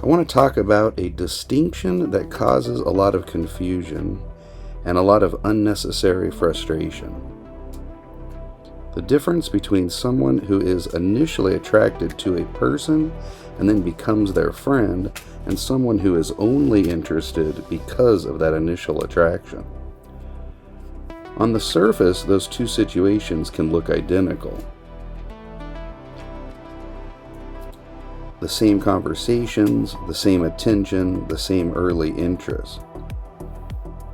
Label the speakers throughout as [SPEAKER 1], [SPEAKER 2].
[SPEAKER 1] I want to talk about a distinction that causes a lot of confusion and a lot of unnecessary frustration. The difference between someone who is initially attracted to a person and then becomes their friend, and someone who is only interested because of that initial attraction. On the surface, those two situations can look identical. The same conversations, the same attention, the same early interest.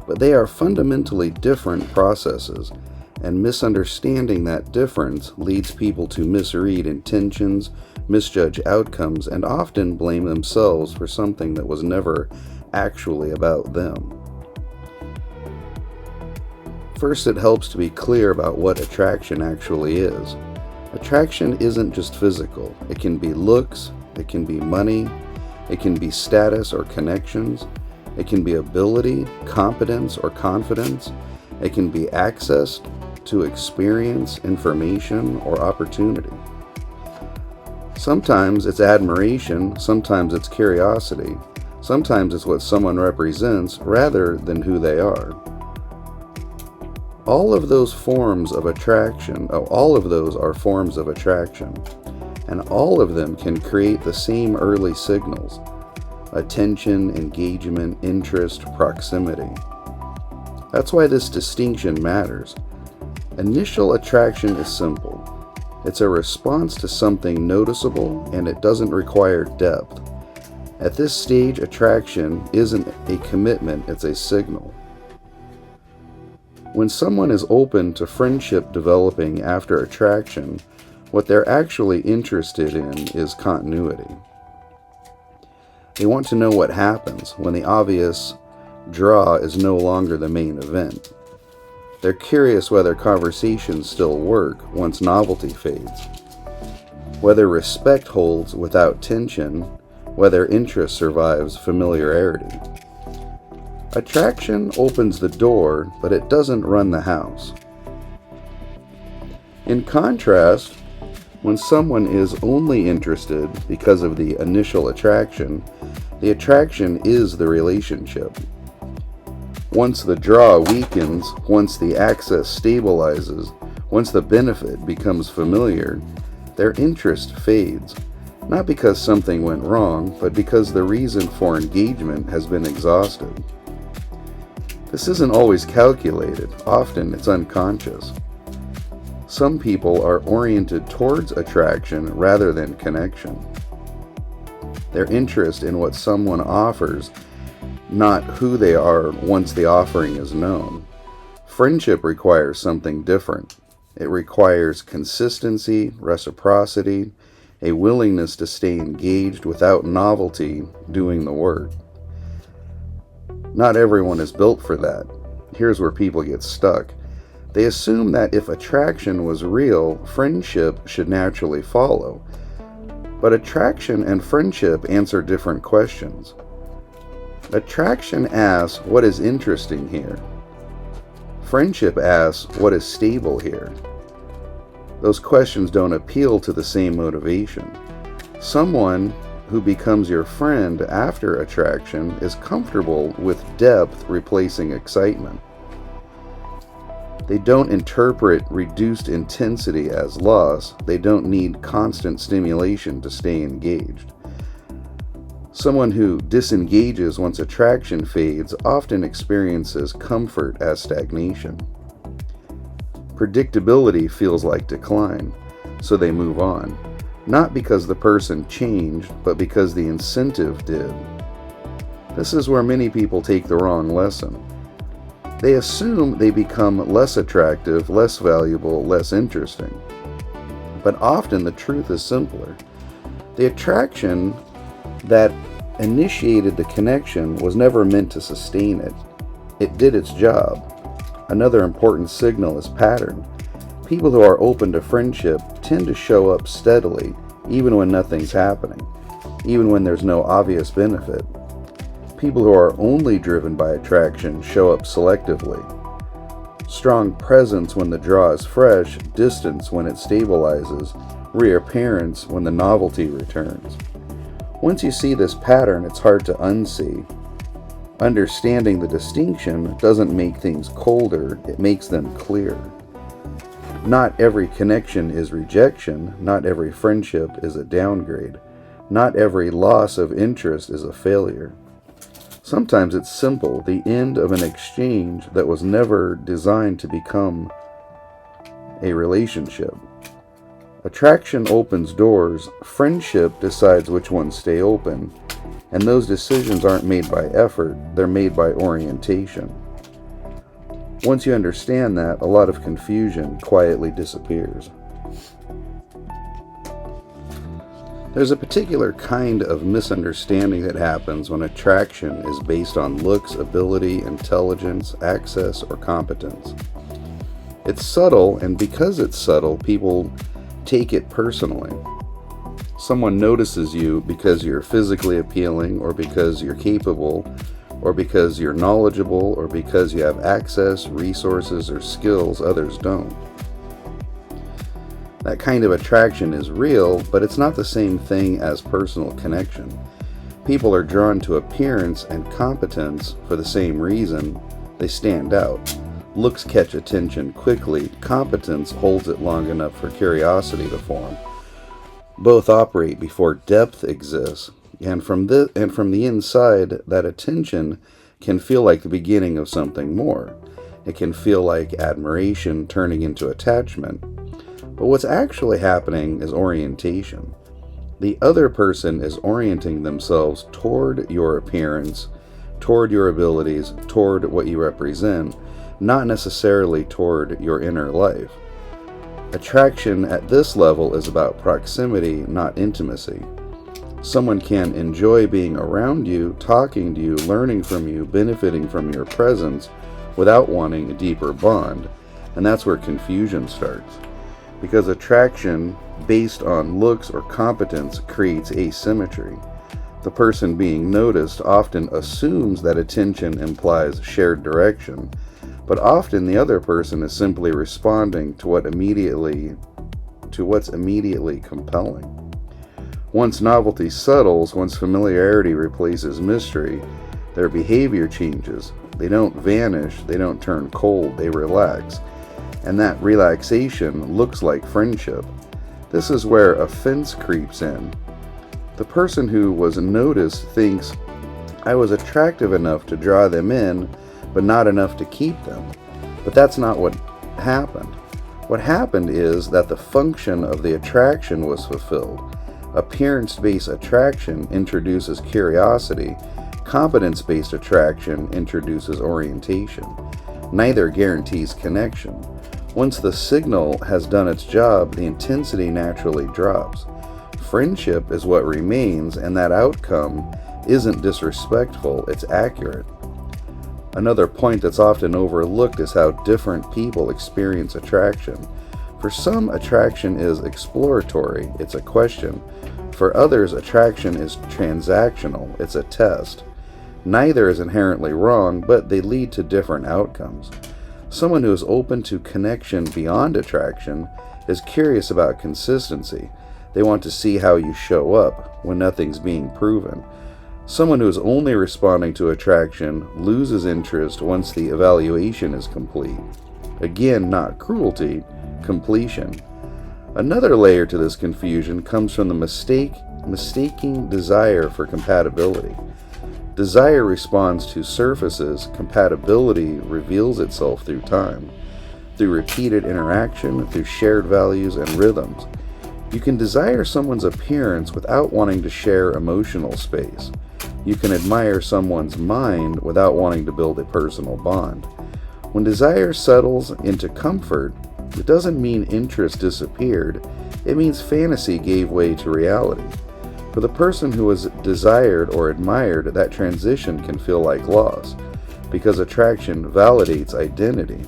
[SPEAKER 1] But they are fundamentally different processes, and misunderstanding that difference leads people to misread intentions, misjudge outcomes, and often blame themselves for something that was never actually about them. First, it helps to be clear about what attraction actually is. Attraction isn't just physical. It can be looks, it can be money, it can be status or connections, it can be ability, competence, or confidence, it can be access to experience, information, or opportunity. Sometimes it's admiration, sometimes it's curiosity, sometimes it's what someone represents rather than who they are. All of those are forms of attraction, and all of them can create the same early signals: attention, engagement, interest, proximity. That's why this distinction matters. Initial attraction is simple. It's a response to something noticeable, and it doesn't require depth. At this stage, attraction isn't a commitment, it's a signal. When someone is open to friendship developing after attraction, what they're actually interested in is continuity. They want to know what happens when the obvious draw is no longer the main event. They're curious whether conversations still work once novelty fades, whether respect holds without tension, whether interest survives familiarity. Attraction opens the door, but it doesn't run the house. In contrast, when someone is only interested because of the initial attraction, the attraction is the relationship. Once the draw weakens, once the access stabilizes, once the benefit becomes familiar, their interest fades, not because something went wrong, but because the reason for engagement has been exhausted. This isn't always calculated, often it's unconscious. Some people are oriented towards attraction rather than connection. Their interest in what someone offers, not who they are once the offering is known. Friendship requires something different. It requires consistency, reciprocity, a willingness to stay engaged without novelty doing the work. Not everyone is built for that. Here's where people get stuck. They assume that if attraction was real, friendship should naturally follow. But attraction and friendship answer different questions. Attraction asks, what is interesting here? Friendship asks, what is stable here? Those questions don't appeal to the same motivation. Someone who becomes your friend after attraction is comfortable with depth replacing excitement. They don't interpret reduced intensity as loss. They don't need constant stimulation to stay engaged. Someone who disengages once attraction fades often experiences comfort as stagnation. Predictability feels like decline, so they move on, not because the person changed, but because the incentive did. This is where many people take the wrong lesson. They assume they become less attractive, less valuable, less interesting. But often the truth is simpler. The attraction that initiated the connection was never meant to sustain it. It did its job. Another important signal is pattern. People who are open to friendship tend to show up steadily, even when nothing's happening, even when there's no obvious benefit. People who are only driven by attraction show up selectively. Strong presence when the draw is fresh, distance when it stabilizes, reappearance when the novelty returns. Once you see this pattern, it's hard to unsee. Understanding the distinction doesn't make things colder, it makes them clearer. Not every connection is rejection, not every friendship is a downgrade, not every loss of interest is a failure. Sometimes it's simple, the end of an exchange that was never designed to become a relationship. Attraction opens doors, friendship decides which ones stay open, and those decisions aren't made by effort, they're made by orientation. Once you understand that, a lot of confusion quietly disappears. There's a particular kind of misunderstanding that happens when attraction is based on looks, ability, intelligence, access, or competence. It's subtle, and because it's subtle, people take it personally. Someone notices you because you're physically appealing, or because you're capable, or because you're knowledgeable, or because you have access, resources, or skills others don't. That kind of attraction is real, but it's not the same thing as personal connection. People are drawn to appearance and competence for the same reason. They stand out. Looks catch attention quickly. Competence holds it long enough for curiosity to form. Both operate before depth exists, and from the inside, that attention can feel like the beginning of something more. It can feel like admiration turning into attachment. But what's actually happening is orientation. The other person is orienting themselves toward your appearance, toward your abilities, toward what you represent, not necessarily toward your inner life. Attraction at this level is about proximity, not intimacy. Someone can enjoy being around you, talking to you, learning from you, benefiting from your presence without wanting a deeper bond, and that's where confusion starts. Because attraction based on looks or competence creates asymmetry. The person being noticed often assumes that attention implies shared direction, but often the other person is simply responding to what's immediately compelling. Once novelty settles, once familiarity replaces mystery, their behavior changes. They don't vanish, they don't turn cold, they relax. And that relaxation looks like friendship. This is where offense creeps in. The person who was noticed thinks, I was attractive enough to draw them in, but not enough to keep them. But that's not what happened. What happened is that the function of the attraction was fulfilled. Appearance-based attraction introduces curiosity. Competence-based attraction introduces orientation. Neither guarantees connection. Once the signal has done its job, the intensity naturally drops. Friendship is what remains, and that outcome isn't disrespectful, it's accurate. Another point that's often overlooked is how different people experience attraction. For some, attraction is exploratory, it's a question. For others, attraction is transactional, it's a test. Neither is inherently wrong, but they lead to different outcomes. Someone who is open to connection beyond attraction is curious about consistency. They want to see how you show up when nothing's being proven. Someone who is only responding to attraction loses interest once the evaluation is complete. Again, not cruelty, completion. Another layer to this confusion comes from the mistaking desire for compatibility. Desire responds to surfaces, compatibility reveals itself through time, through repeated interaction, through shared values and rhythms. You can desire someone's appearance without wanting to share emotional space. You can admire someone's mind without wanting to build a personal bond. When desire settles into comfort, it doesn't mean interest disappeared, it means fantasy gave way to reality. For the person who is desired or admired, that transition can feel like loss, because attraction validates identity.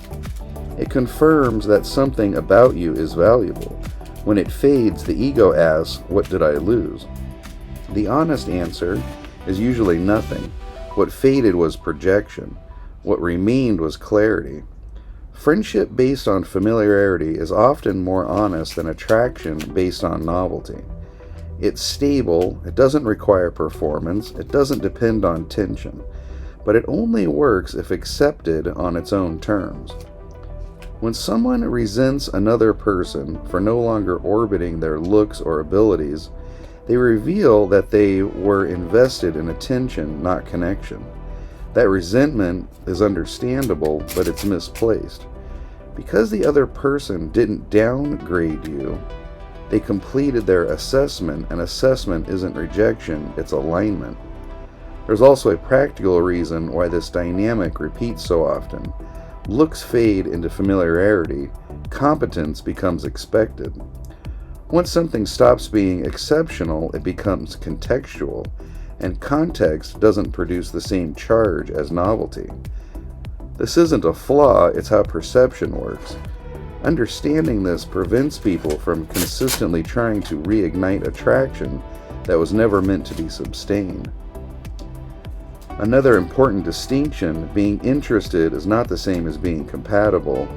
[SPEAKER 1] It confirms that something about you is valuable. When it fades, the ego asks, what did I lose? The honest answer is usually nothing. What faded was projection. What remained was clarity. Friendship based on familiarity is often more honest than attraction based on novelty. It's stable, it doesn't require performance, it doesn't depend on tension, but it only works if accepted on its own terms. When someone resents another person for no longer orbiting their looks or abilities, they reveal that they were invested in attention, not connection. That resentment is understandable, but it's misplaced. Because the other person didn't downgrade you, they completed their assessment, and assessment isn't rejection, it's alignment. There's also a practical reason why this dynamic repeats so often. Looks fade into familiarity, competence becomes expected. Once something stops being exceptional, it becomes contextual, and context doesn't produce the same charge as novelty. This isn't a flaw, it's how perception works. Understanding this prevents people from consistently trying to reignite attraction that was never meant to be sustained. Another important distinction: being interested is not the same as being compatible.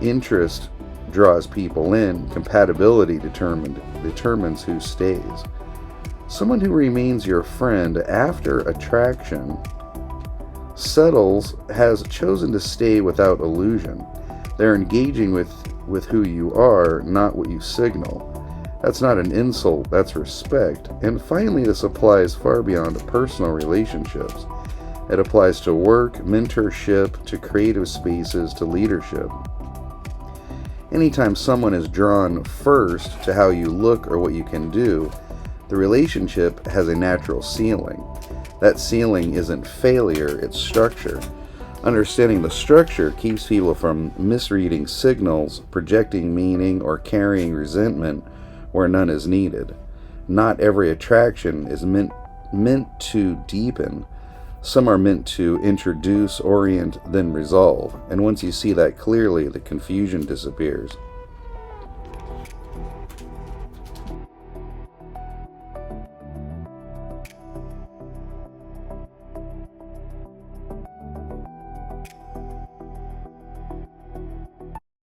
[SPEAKER 1] Interest draws people in, compatibility determines who stays. Someone who remains your friend after attraction settles has chosen to stay without illusion. They're engaging with who you are, not what you signal. That's not an insult, that's respect. And finally, this applies far beyond personal relationships. It applies to work, mentorship, to creative spaces, to leadership. Anytime someone is drawn first to how you look or what you can do, the relationship has a natural ceiling. That ceiling isn't failure, it's structure. Understanding the structure keeps people from misreading signals, projecting meaning, or carrying resentment where none is needed. Not every attraction is meant to deepen. Some are meant to introduce, orient, then resolve. And once you see that clearly, the confusion disappears.